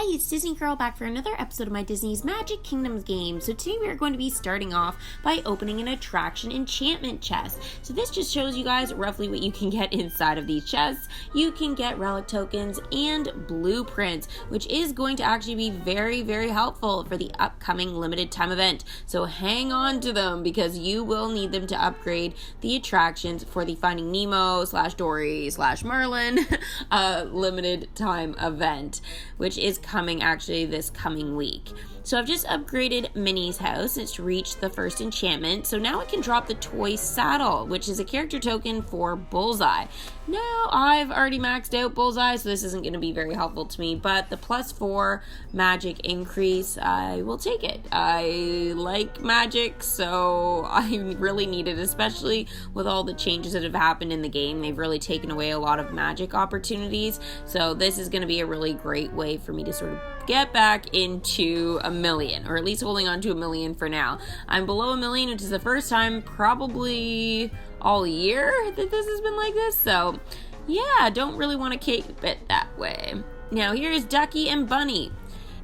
Hi, it's Disney Girl back for another episode of my Disney's Magic Kingdoms game. So today we are going to be starting off by opening an attraction enchantment chest. So this just shows you guys roughly what you can get inside of these chests. You can get relic tokens and blueprints, which is going to actually be very, very helpful for the upcoming limited time event. So hang on to them because you will need them to upgrade the attractions for the Finding Nemo / Dory / Merlin limited time event, which is coming actually this coming week. So I've just upgraded Minnie's house. It's reached the first enchantment. So now I can drop the toy saddle, which is a character token for Bullseye. Now I've already maxed out Bullseye, so this isn't going to be very helpful to me, but the +4 magic increase, I will take it. I like magic, so I really need it, especially with all the changes that have happened in the game. They've really taken away a lot of magic opportunities, so this is going to be a really great way for me to sort of get back into a million, or at least holding on to a million for now. I'm below a million, which is the first time probably all year that this has been like this, so yeah, don't really want to keep it that way. Now here's Ducky and Bunny.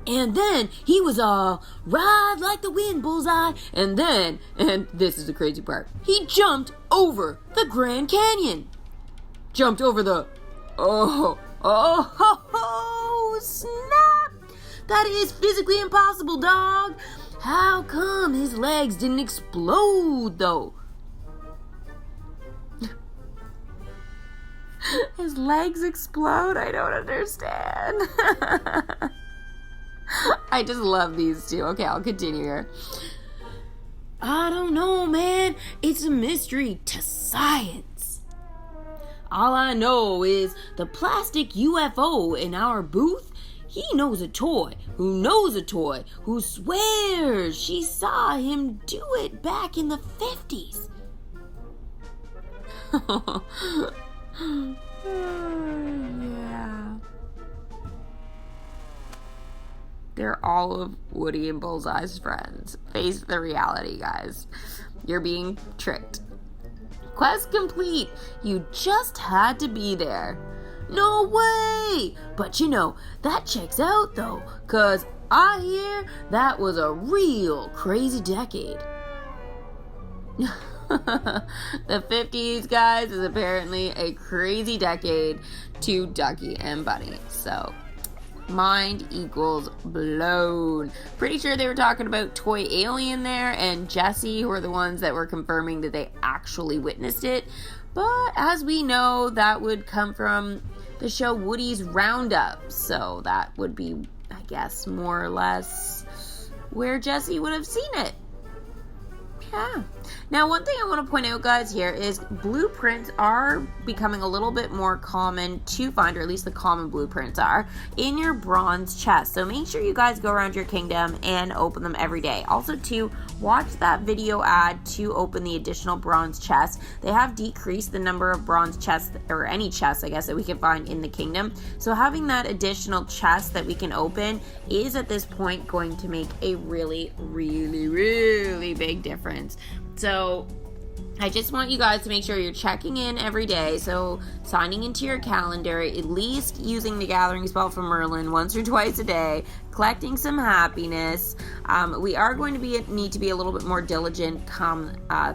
And then he was all, ride like the wind, Bullseye. And then, and this is the crazy part, he jumped over the Grand Canyon. Jumped over the, oh, snap! That is physically impossible, dog. How come his legs didn't explode, though? His legs explode? I don't understand. I just love these two. Okay, I'll continue here. I don't know, man. It's a mystery to science. All I know is the plastic UFO in our booth, he knows a toy who knows a toy who swears she saw him do it back in the 50s. Yeah. They're all of Woody and Bullseye's friends. Face the reality, guys. You're being tricked. Quest complete. You just had to be there. No way! But you know, that checks out though, 'cause I hear that was a real crazy decade. The 50s, guys, is apparently a crazy decade to Ducky and Bunny. So, mind equals blown. Pretty sure they were talking about Toy Alien there and Jessie, who are the ones that were confirming that they actually witnessed it. But as we know, that would come from the show Woody's Roundup. So that would be, I guess, more or less where Jessie would have seen it. Yeah. Now, one thing I want to point out, guys, here is blueprints are becoming a little bit more common to find, or at least the common blueprints are, in your bronze chest. So make sure you guys go around your kingdom and open them every day. Also, to watch that video ad to open the additional bronze chests. They have decreased the number of bronze chests, or any chests, I guess, that we can find in the kingdom. So having that additional chest that we can open is at this point going to make a really, really, really big difference. So I just want you guys to make sure you're checking in every day. So signing into your calendar, at least using the gathering spell from Merlin once or twice a day, collecting some happiness. We are going to need to be a little bit more diligent come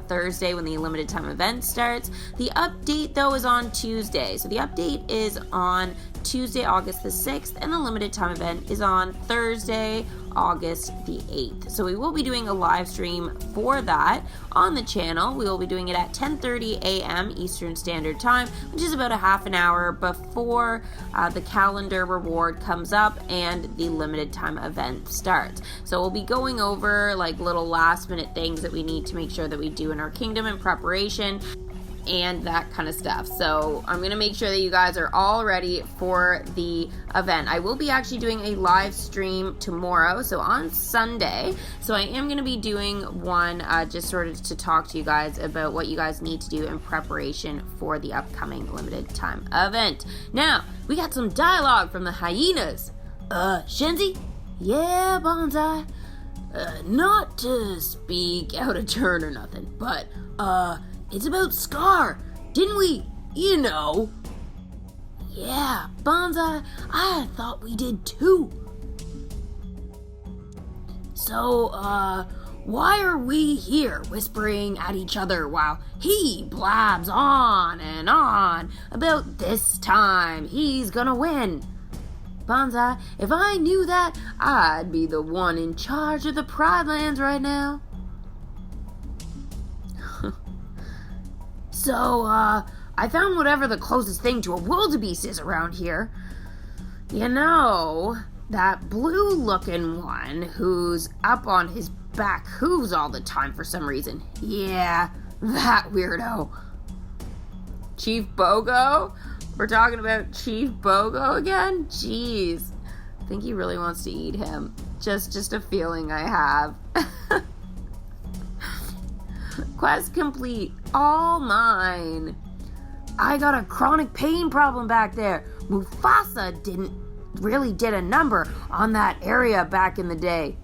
Thursday when the limited time event starts. The update, though, is on Tuesday. So the update is on Tuesday, August the 6th, and the limited time event is on Thursday, August the 8th. So we will be doing a live stream for that on the channel. We will be doing it at 10:30 a.m. Eastern Standard Time, which is about a half an hour before the calendar reward comes up and the limited time event starts. So we'll be going over like little last minute things that we need to make sure that we do in our kingdom in preparation and that kind of stuff. So I'm going to make sure that you guys are all ready for the event. I will be actually doing a live stream tomorrow, so on Sunday. So I am going to be doing one just sort of to talk to you guys about what you guys need to do in preparation for the upcoming limited time event. Now, we got some dialogue from the hyenas. Shenzi? Yeah, Bonsai? Not to speak out of turn or nothing, but, it's about Scar, didn't we? You know. Yeah, Bonsai, I thought we did too. So, why are we here whispering at each other while he blabs on and on about this time he's gonna win? Bonsai, if I knew that, I'd be the one in charge of the Pride Lands right now. So, I found whatever the closest thing to a wildebeest is around here. You know, that blue-looking one who's up on his back hooves all the time for some reason. Yeah, that weirdo. Chief Bogo? We're talking about Chief Bogo again? Jeez. I think he really wants to eat him. Just a feeling I have. Quest complete. All mine. I got a chronic pain problem back there. Mufasa did a number on that area back in the day.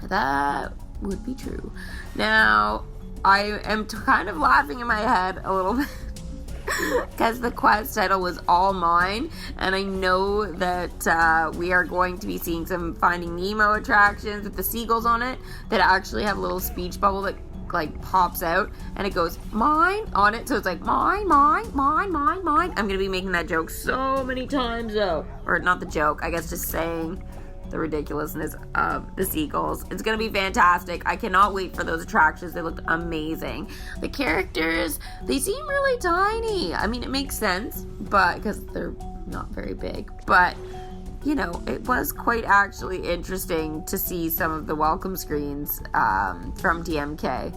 That would be true. Now, I am kind of laughing in my head a little bit because the quest title was All Mine, and I know that we are going to be seeing some Finding Nemo attractions with the seagulls on it that actually have a little speech bubble that like pops out and it goes mine on it, so it's like mine. I'm gonna be making that joke so many times though, or not the joke, I guess just saying the ridiculousness of the seagulls. It's gonna be fantastic. I cannot wait for those attractions. They look amazing. The characters, they seem really tiny. I mean, it makes sense, but because they're not very big, but you know, it was quite actually interesting to see some of the welcome screens from DMK.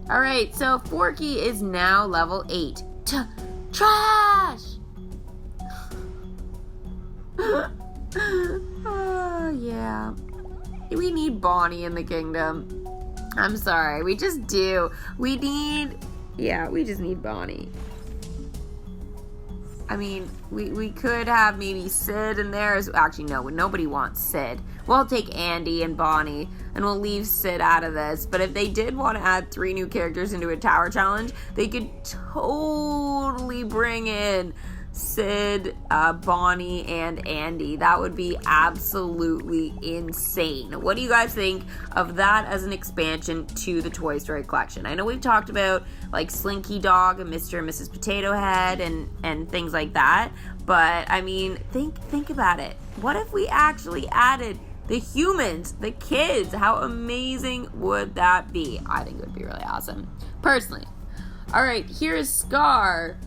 Alright, so Forky is now level 8. Trash! Oh, yeah. We need Bonnie in the kingdom. I'm sorry, we just do. We just need Bonnie. I mean, we could have maybe Sid in there. Actually, no, nobody wants Sid. We'll take Andy and Bonnie, and we'll leave Sid out of this. But if they did want to add 3 new characters into a tower challenge, they could totally bring in Sid, Bonnie, and Andy. That would be absolutely insane. What do you guys think of that as an expansion to the Toy Story collection? I know we've talked about like Slinky Dog and Mr. and Mrs. Potato Head and things like that, but I mean, think about it. What if we actually added the humans, the kids? How amazing would that be? I think it would be really awesome, personally. All right, here is Scar.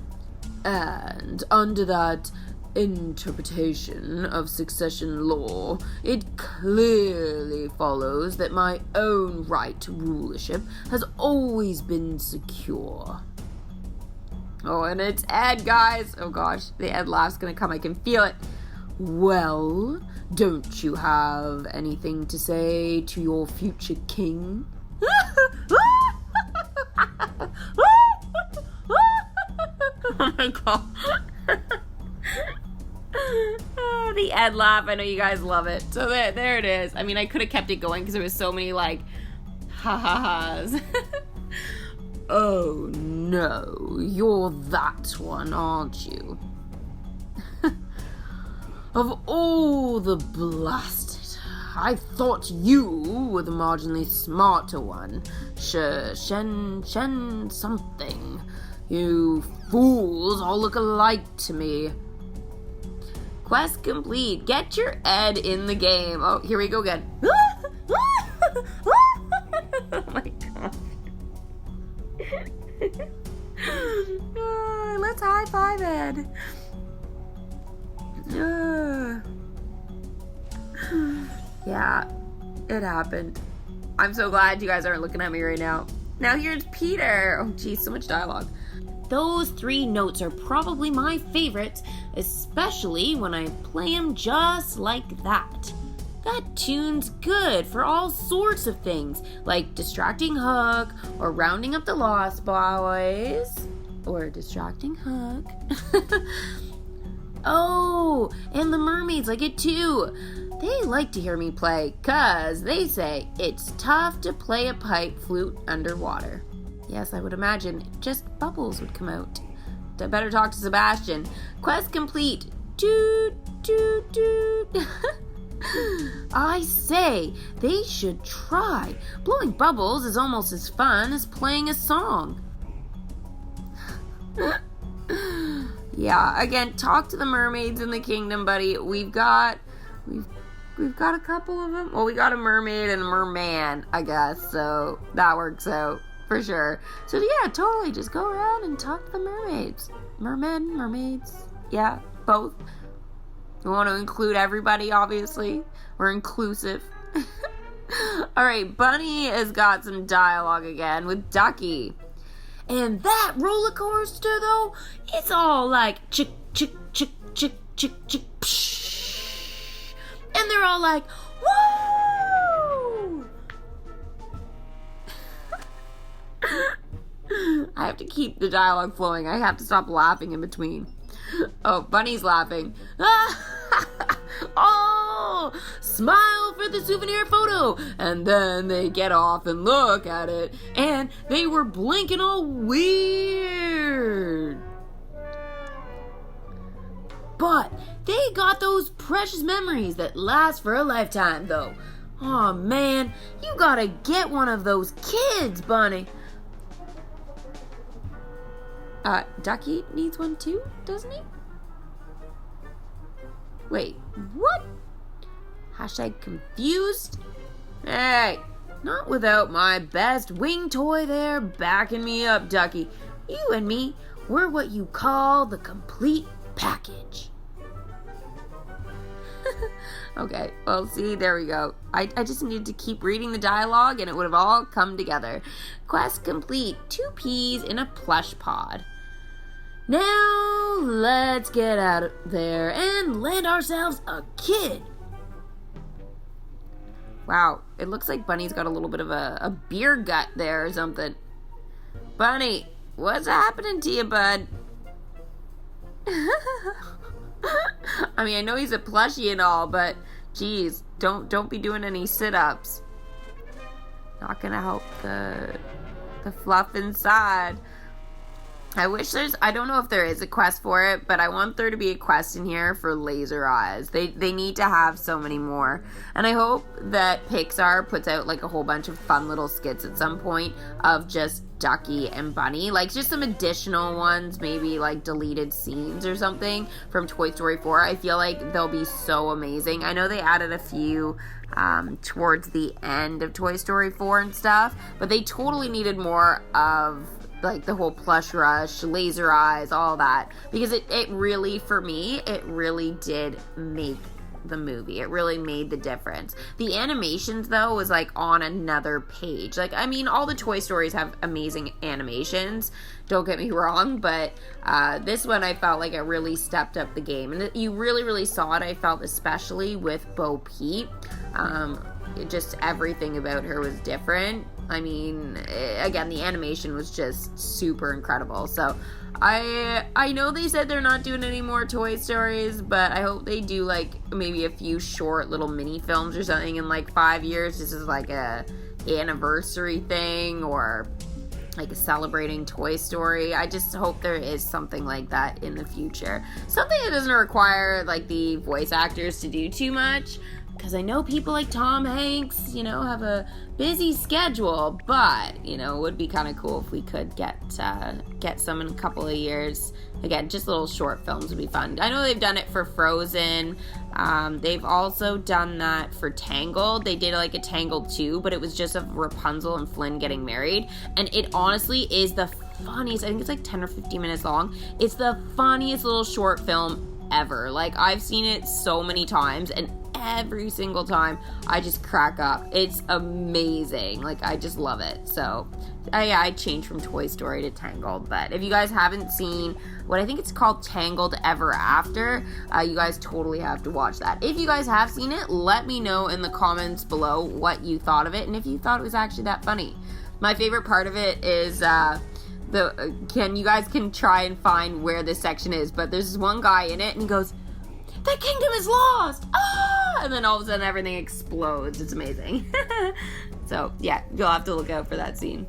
And under that interpretation of succession law, it clearly follows that my own right to rulership has always been secure. Oh, and it's Ed, guys. Oh gosh, the Ed laugh's gonna come. I can feel it. Well, don't you have anything to say to your future king? Oh my god. The Ed laugh. I know you guys love it. So there it is. I mean, I could have kept it going because there was so many like ha-ha-has. Oh no, you're that one, aren't you? Of all the blasted, I thought you were the marginally smarter one. Shen something. You fools all look alike to me. Quest complete. Get your Ed in the game. Oh, here we go again. Oh my god. Let's high five Ed. Yeah, it happened. I'm so glad you guys aren't looking at me right now. Now here's Peter. Oh geez, so much dialogue. Those 3 notes are probably my favorites, especially when I play them just like that. That tune's good for all sorts of things, like distracting Hook, or rounding up the Lost Boys, or distracting Hook. Oh, and the mermaids like it too. They like to hear me play, 'cause they say it's tough to play a pipe flute underwater. Yes, I would imagine just bubbles would come out. I better talk to Sebastian. Quest complete. Toot, toot, toot. I say, they should try. Blowing bubbles is almost as fun as playing a song. Yeah, again, talk to the mermaids in the kingdom, buddy. We've got a couple of them. Well, we got a mermaid and a merman, I guess, so that works out for sure. So yeah, totally, just go around and talk to the mermaids. Mermen, mermaids, yeah, both. We want to include everybody, obviously. We're inclusive. Alright, Bunny has got some dialogue again with Ducky. And that roller coaster, though, it's all like chick, chick, chick, chick, chick, chick, psh. And they're all like, woo! I have to keep the dialogue flowing. I have to stop laughing in between. Oh, Bunny's laughing. Oh, smile for the souvenir photo. And then they get off and look at it, and they were blinking all weird. But they got those precious memories that last for a lifetime, though. Oh man, you gotta get one of those kids, Bunny. Ducky needs one too, doesn't he? Wait, what? Hashtag confused? Hey, not without my best wing toy there backing me up, Ducky. You and me, we're what you call the complete package. Okay, well, see, there we go. I just needed to keep reading the dialogue and it would have all come together. Quest complete. 2 peas in a plush pod. Now, let's get out there and land ourselves a kid. Wow, it looks like Bunny's got a little bit of a beer gut there or something. Bunny, what's happening to you, bud? I mean, I know he's a plushie and all, but geez, don't be doing any sit-ups. Not gonna help the fluff inside. I don't know if there is a quest for it, but I want there to be a quest in here for laser eyes. They need to have so many more. And I hope that Pixar puts out like a whole bunch of fun little skits at some point of just Ducky and Bunny. Like just some additional ones, maybe like deleted scenes or something from Toy Story 4. I feel like they'll be so amazing. I know they added a few towards the end of Toy Story 4 and stuff, but they totally needed more of like the whole plush rush, laser eyes, all that, because it really, for me, it really did make the movie. It really made the difference. The animations, though, was like on another page. Like, I mean, all the Toy Stories have amazing animations, don't get me wrong, but this one I felt like it really stepped up the game, and you really saw it, I felt, especially with Bo Peep. Just everything about her was different. I mean, again, the animation was just super incredible. So I know they said they're not doing any more Toy Stories, but I hope they do like maybe a few short little mini films or something in like 5 years. This is like a anniversary thing or like a celebrating Toy Story. I just hope there is something like that in the future. Something that doesn't require like the voice actors to do too much. Because I know people like Tom Hanks, you know, have a busy schedule, but, you know, it would be kind of cool if we could get some in a couple of years. Again, just little short films would be fun. I know they've done it for Frozen. They've also done that for Tangled. They did like a Tangled 2, but it was just of Rapunzel and Flynn getting married. And it honestly is the funniest. I think it's like 10 or 15 minutes long. It's the funniest little short film ever. Like, I've seen it so many times, and every single time I just crack up. It's amazing. Like, I just love it. So I changed from Toy Story to Tangled, but if you guys haven't seen what I think it's called Tangled Ever After, you guys totally have to watch that. If you guys have seen it, let me know in the comments below what you thought of it and if you thought it was actually that funny. My favorite part of it is you guys can try and find where this section is, but there's this one guy in it and he goes, "The kingdom is lost!" Ah! And then all of a sudden everything explodes. It's amazing. So, yeah, you'll have to look out for that scene.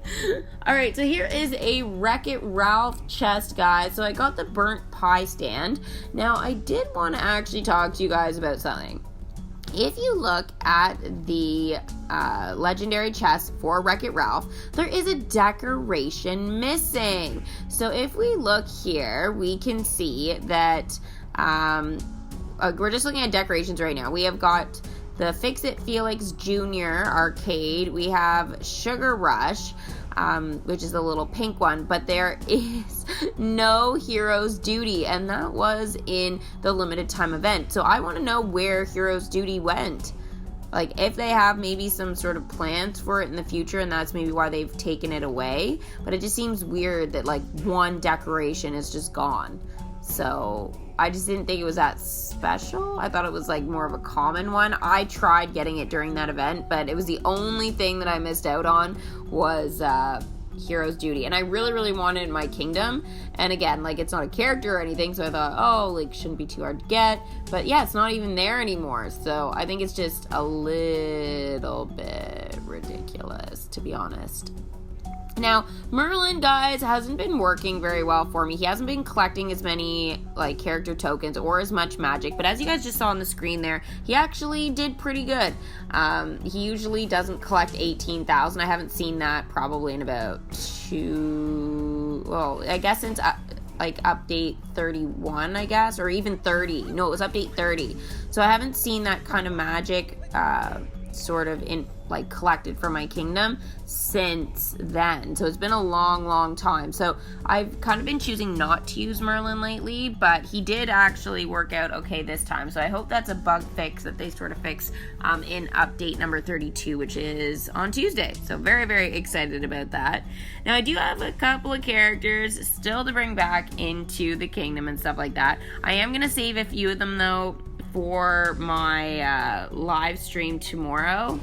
Alright, so here is a Wreck-It Ralph chest, guys. So I got the burnt pie stand. Now, I did want to actually talk to you guys about something. if you look at the legendary chest for Wreck-It Ralph, there is a decoration missing. So if we look here, we can see that we're just looking at decorations right now. We have got the Fix-It Felix Jr. arcade. We have Sugar Rush, which is the little pink one, but there is no Hero's Duty, and that was in the limited time event. So I want to know where Hero's Duty went. Like, if they have maybe some sort of plans for it in the future, and that's maybe why they've taken it away. But it just seems weird that, like, one decoration is just gone. So I just didn't think it was that special. I thought it was like more of a common one. I tried getting it during that event, but it was the only thing that I missed out on was Hero's Duty. And I really, really wanted my kingdom. And again, like, it's not a character or anything, so I thought, oh, like, shouldn't be too hard to get. But yeah, it's not even there anymore. So I think it's just a little bit ridiculous, to be honest. Now, Merlin, guys, hasn't been working very well for me. He hasn't been collecting as many, like, character tokens or as much magic. But as you guys just saw on the screen there, he actually did pretty good. He usually doesn't collect 18,000. I haven't seen that probably in about I guess since, update 31, I guess, or even 30. No, it was update 30. So I haven't seen that kind of magic, sort of collected for my kingdom since then. So it's been a long time. So I've kind of been choosing not to use Merlin lately, but he did actually work out okay this time. So I hope that's a bug fix that they sort of fix in update number 32, which is on Tuesday. So very, very excited about that. Now I do have a couple of characters still to bring back into the kingdom and stuff like that. I am going to save a few of them though for my live stream tomorrow,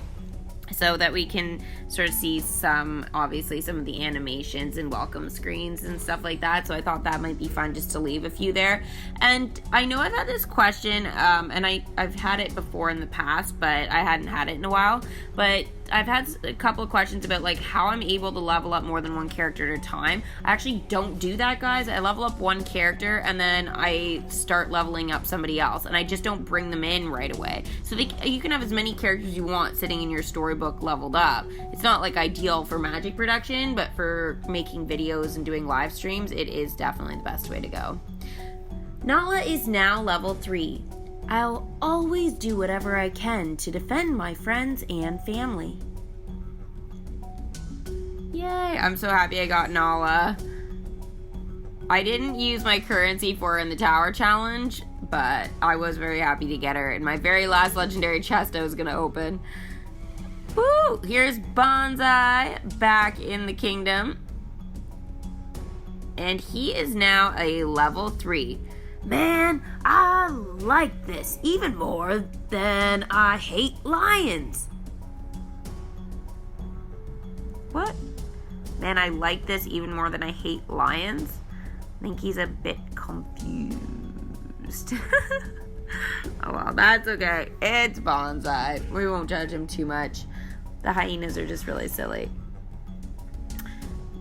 so that we can sort of see some of the animations and welcome screens and stuff like that. So I thought that might be fun just to leave a few there. And I know I've had this question, and I've had it before in the past, but I hadn't had it in a while. But I've had a couple of questions about, like, how I'm able to level up more than one character at a time. I actually don't do that, guys. I level up one character, and then I start leveling up somebody else, and I just don't bring them in right away. So you can have as many characters you want sitting in your storybook leveled up. It's not, like, ideal for magic production, but for making videos and doing live streams, it is definitely the best way to go. Nala is now level 3. I'll always do whatever I can to defend my friends and family. Yay, I'm so happy I got Nala. I didn't use my currency for her in the tower challenge, but I was very happy to get her in my very last legendary chest I was going to open. Woo! Here's Bonsai back in the kingdom. And he is now a level 3. Man, I like this even more than I hate lions. What? Man, I like this even more than I hate lions? I think he's a bit confused. Oh well, that's okay. It's Bonsai. We won't judge him too much. The hyenas are just really silly.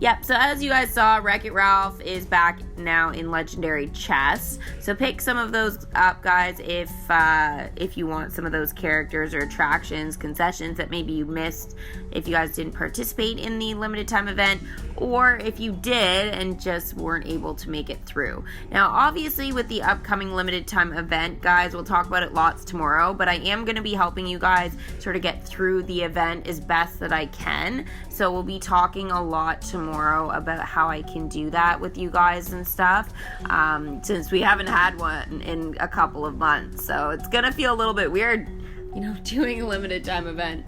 Yep, so as you guys saw, Wreck-It Ralph is back now in Legendary Chests. So pick some of those up, guys, if you want some of those characters or attractions, concessions that maybe you missed if you guys didn't participate in the limited time event, or if you did and just weren't able to make it through. Now, obviously, with the upcoming limited time event, guys, we'll talk about it lots tomorrow, but I am going to be helping you guys sort of get through the event as best that I can. So we'll be talking a lot tomorrow about how I can do that with you guys and stuff, since we haven't had one in a couple of months. So it's going to feel a little bit weird, doing a limited time event.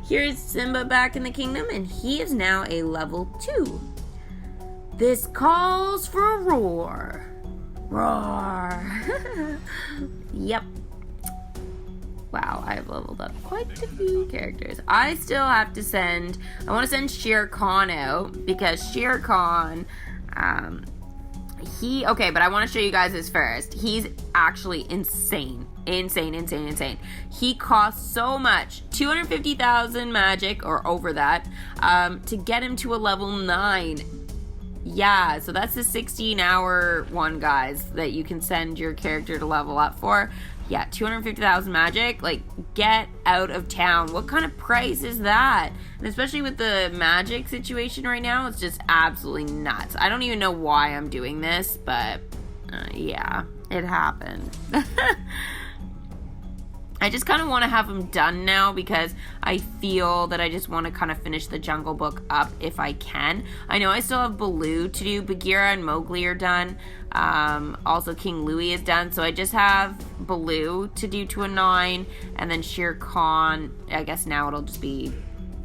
Here's Simba back in the kingdom, and he is now a level 2. This calls for a roar. Roar. Yep. Wow, I've leveled up quite a few characters. I still have to I want to send Shere Khan out, because Shere Khan, okay, but I want to show you guys this first. He's actually insane. Insane. He costs so much, 250,000 magic, or over that, to get him to a level 9. Yeah, so that's the 16-hour one, guys, that you can send your character to level up for. Yeah, 250,000 magic. Like, get out of town. What kind of price is that? And especially with the magic situation right now, it's just absolutely nuts. I don't even know why I'm doing this, but yeah, it happened. I just kind of want to have them done now because I feel that I just want to kind of finish the Jungle Book up if I can. I know I still have Baloo to do. Bagheera and Mowgli are done. Also, King Louie is done. So I just have Baloo to do to a 9. And then Shere Khan, I guess now it'll just be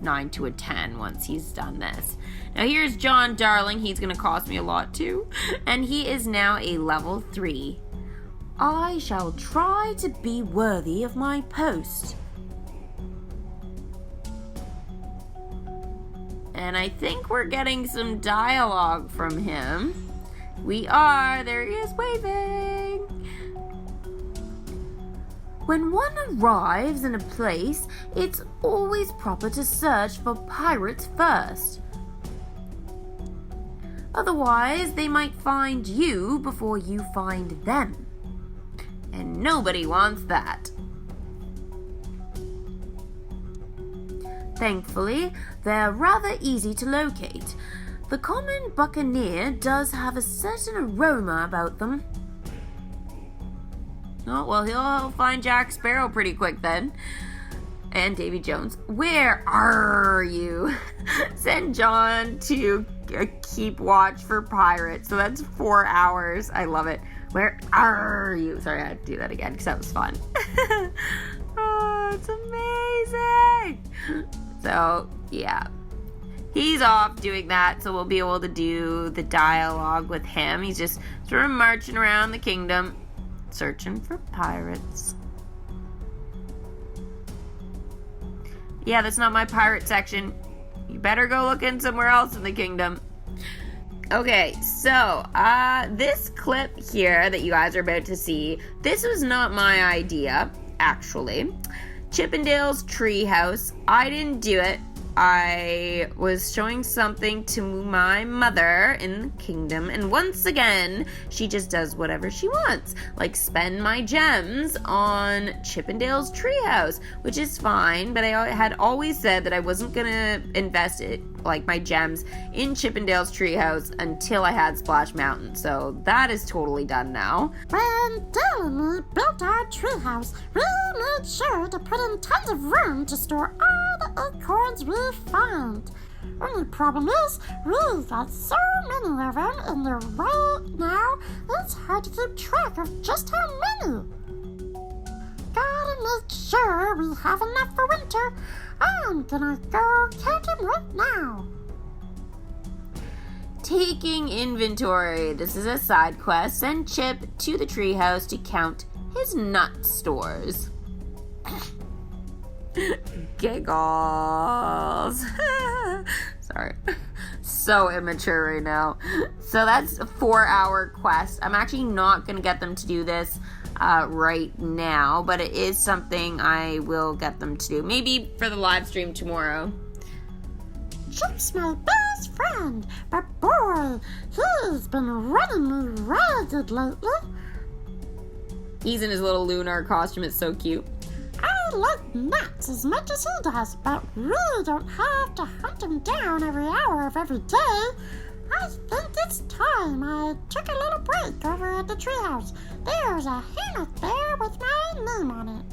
9 to a 10 once he's done this. Now here's John Darling. He's going to cost me a lot too. And he is now a level 3. I shall try to be worthy of my post. And I think we're getting some dialogue from him. We are. There he is waving. When one arrives in a place, it's always proper to search for pirates first. Otherwise, they might find you before you find them. And nobody wants that. Thankfully, they're rather easy to locate. The common buccaneer does have a certain aroma about them. Oh, well, he'll find Jack Sparrow pretty quick then. And Davy Jones. Where are you? Send John to keep watch for pirates. So that's 4 hours. I love it. Where are you? Sorry, I had to do that again because that was fun. Oh, it's amazing. So, yeah. He's off doing that, so we'll be able to do the dialogue with him. He's just sort of marching around the kingdom, searching for pirates. Yeah, that's not my pirate section. You better go looking somewhere else in the kingdom. Okay, so, this clip here that you guys are about to see, this was not my idea, actually. Chippendale's Treehouse. I didn't do it. I was showing something to my mother in the kingdom, and once again, she just does whatever she wants, like spend my gems on Chippendale's Treehouse, which is fine, but I had always said that I wasn't gonna invest it, like my gems, in Chippendale's Treehouse until I had Splash Mountain, so that is totally done now. When Dale and me built our treehouse, we made sure to put in tons of room to store all the acorns we found. Only problem is, we've got so many of them in there right now, it's hard to keep track of just how many. Gotta make sure we have enough for winter. I'm gonna go count them right now. Taking inventory. This is a side quest. Send Chip to the treehouse to count his nut stores. Giggles. Sorry. So immature right now. So that's a 4-hour quest. I'm actually not going to get them to do this right now, but it is something I will get them to do. Maybe for the live stream tomorrow. Chip's my best friend, but boy, he's been running me ragged lately. He's in his little lunar costume. It's so cute. I like nuts as much as he does, but really don't have to hunt him down every hour of every day. I think it's time I took a little break over at the treehouse. There's a hammock there with my name on it.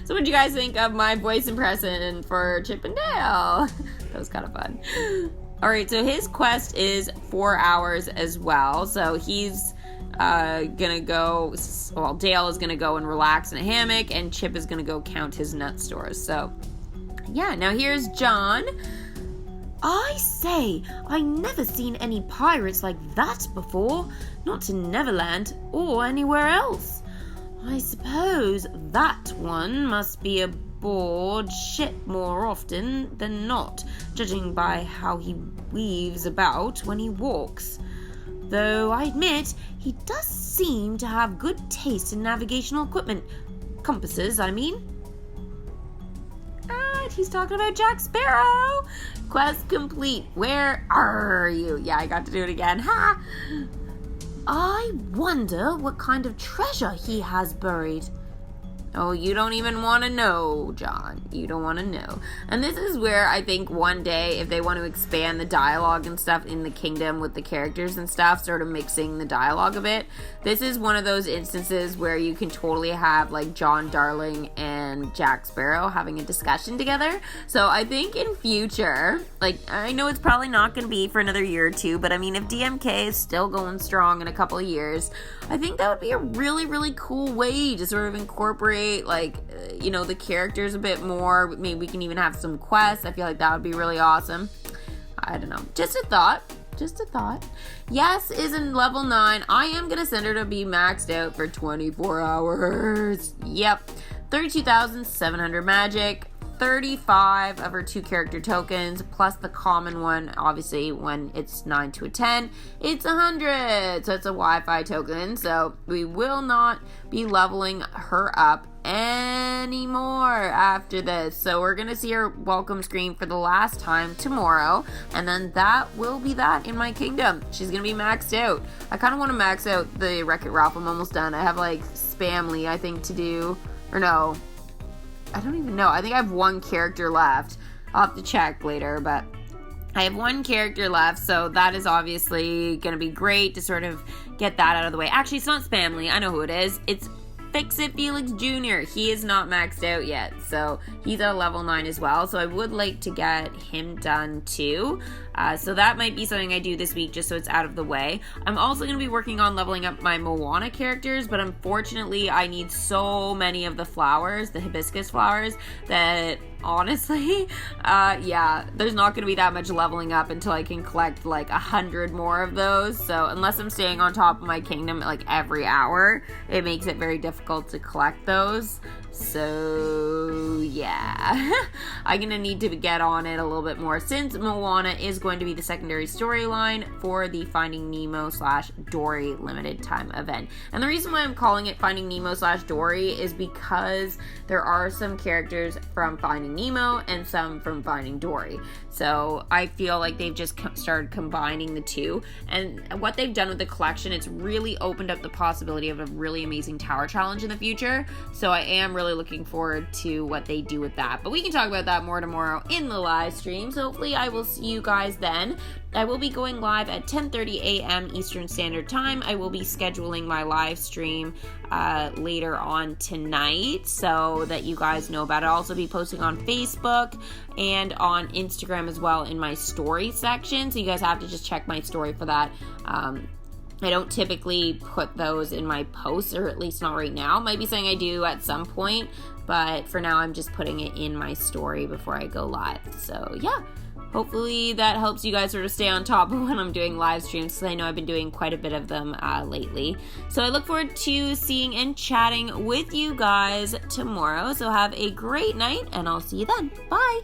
So what do you guys think of my voice impression for Chip and Dale? That was kind of fun. Alright, so his quest is 4 hours as well. So he's gonna go, well, Dale is gonna go and relax in a hammock, and Chip is gonna go count his nut stores. So, yeah, now here's John. I say, I never seen any pirates like that before. Not in Neverland or anywhere else. I suppose that one must be aboard ship more often than not, judging by how he weaves about when he walks. Though I admit, he does seem to have good taste in navigational equipment. Compasses, I mean. what? He's talking about Jack Sparrow. Quest complete. Where are you? Yeah, I got to do it again. Ha! I wonder what kind of treasure he has buried. Oh, you don't even want to know, John. You don't want to know. And this is where I think one day, if they want to expand the dialogue and stuff in the kingdom with the characters and stuff, sort of mixing the dialogue a bit, this is one of those instances where you can totally have, like, John Darling and Jack Sparrow having a discussion together. So I think in future, like, I know it's probably not going to be for another year or two, but I mean, if DMK is still going strong in a couple of years, I think that would be a really, really cool way to sort of incorporate the characters a bit more. Maybe we can even have some quests. I feel like that would be really awesome. I don't know. Just a thought. Yes is in level 9. I am going to send her to be maxed out for 24 hours. Yep. 32,700 magic. 35 of her 2 character tokens, plus the common one. Obviously, when it's 9 to a 10, it's 100. So it's a Wi-Fi token. So we will not be leveling her up anymore after this. So we're going to see her welcome screen for the last time tomorrow. And then that will be that in my kingdom. She's going to be maxed out. I kind of want to max out the Wreck-It Ralph. I'm almost done. I have like Spamly, I think, to do. Or no. I don't even know. I think I have 1 character left. I'll have to check later, but I have 1 character left, so that is obviously going to be great to sort of get that out of the way. Actually, it's not Spamly. I know who it is. It's Fix-It Felix Jr. He is not maxed out yet, so he's at level 9 as well, so I would like to get him done too. So that might be something I do this week just so it's out of the way. I'm also going to be working on leveling up my Moana characters, but unfortunately I need so many of the flowers, the hibiscus flowers, that honestly, there's not going to be that much leveling up until I can collect like 100 more of those. So unless I'm staying on top of my kingdom like every hour, it makes it very difficult to collect those. So yeah, I'm going to need to get on it a little bit more since Moana is going to be the secondary storyline for the Finding Nemo / Dory limited time event. And the reason why I'm calling it Finding Nemo / Dory is because there are some characters from Finding Nemo and some from Finding Dory. So I feel like they've just started combining the two. And what they've done with the collection, it's really opened up the possibility of a really amazing tower challenge in the future. So I am really looking forward to what they do with that. But we can talk about that more tomorrow in the live stream. So hopefully I will see you guys then. I will be going live at 10:30 a.m. Eastern Standard Time. I will be scheduling my live stream later on tonight so that you guys know about it. I'll also be posting on Facebook and on Instagram as well in my story section. So you guys have to just check my story for that. I don't typically put those in my posts, or at least not right now. Might be something I do at some point, but for now I'm just putting it in my story before I go live. So yeah, hopefully that helps you guys sort of stay on top of when I'm doing live streams, because I know I've been doing quite a bit of them lately. So I look forward to seeing and chatting with you guys tomorrow. So have a great night, and I'll see you then. Bye!